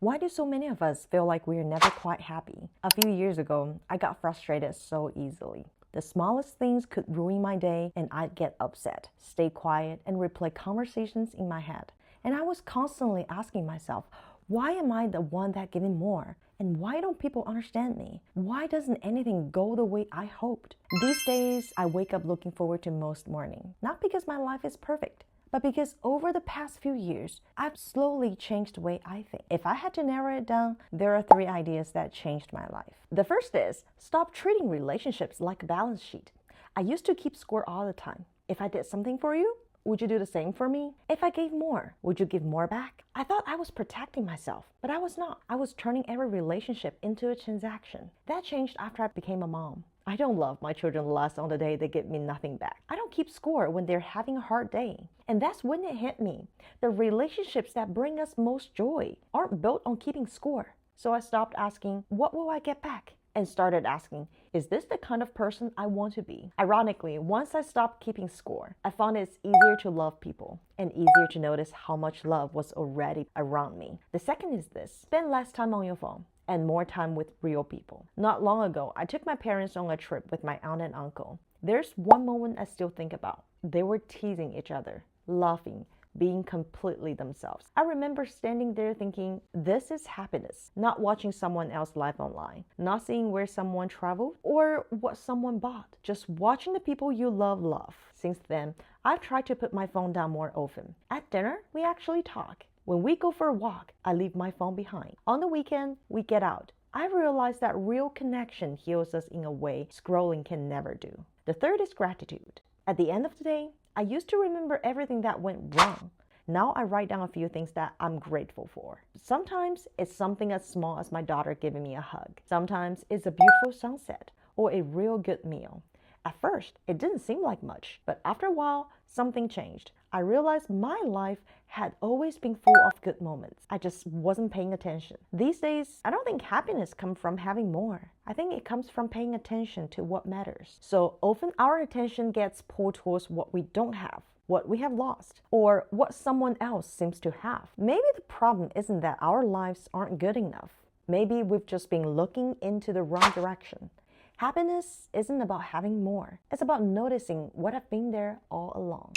Why do so many of us feel like we're never quite happy? A few years ago, I got frustrated so easily. The smallest things could ruin my day, and I'd get upset, stay quiet, and replay conversations in my head. And I was constantly asking myself, why am I the one that giving more? And why don't people understand me? Why doesn't anything go the way I hoped? These days, I wake up looking forward to most morning. Not because my life is perfect, but because over the past few years, I've slowly changed the way I think. If I had to narrow it down, there are three ideas that changed my life. The first is stop treating relationships like a balance sheet. I used to keep score all the time. If I did something for you, would you do the same for me? If I gave more, would you give more back? I thought I was protecting myself, but I was not. I was turning every relationship into a transaction. That changed after I became a mom. I don't love my children less on the day they give me nothing back. I don't keep score when they're having a hard day. And that's when it hit me. The relationships that bring us most joy aren't built on keeping score. So I stopped asking, what will I get back? And started asking, is this the kind of person I want to be? Ironically, once I stopped keeping score, I found it's easier to love people and easier to notice how much love was already around me. The second is this: spend less time on your phone and more time with real people. Not long ago, I took my parents on a trip with my aunt and uncle. There's one moment I still think about. They were teasing each other, laughing, being completely themselves. I remember standing there thinking, this is happiness. Not watching someone else's life online, not seeing where someone traveled or what someone bought, just watching the people you love. Since then, I've tried to put my phone down more often. At dinner, we actually talk. When we go for a walk, I leave my phone behind. On the weekend, we get out. I realized that real connection heals us in a way scrolling can never do. The third is gratitude. At the end of the day, I used to remember everything that went wrong. Now I write down a few things that I'm grateful for. Sometimes it's something as small as my daughter giving me a hug. Sometimes it's a beautiful sunset or a real good meal. At first, it didn't seem like much, but after a while, something changed. I realized my life had always been full of good moments. I just wasn't paying attention. These days, I don't think happiness comes from having more. I think it comes from paying attention to what matters. So often our attention gets pulled towards what we don't have, what we have lost, or what someone else seems to have. Maybe the problem isn't that our lives aren't good enough. Maybe we've just been looking into the wrong direction. Happiness isn't about having more. It's about noticing what have been there all along.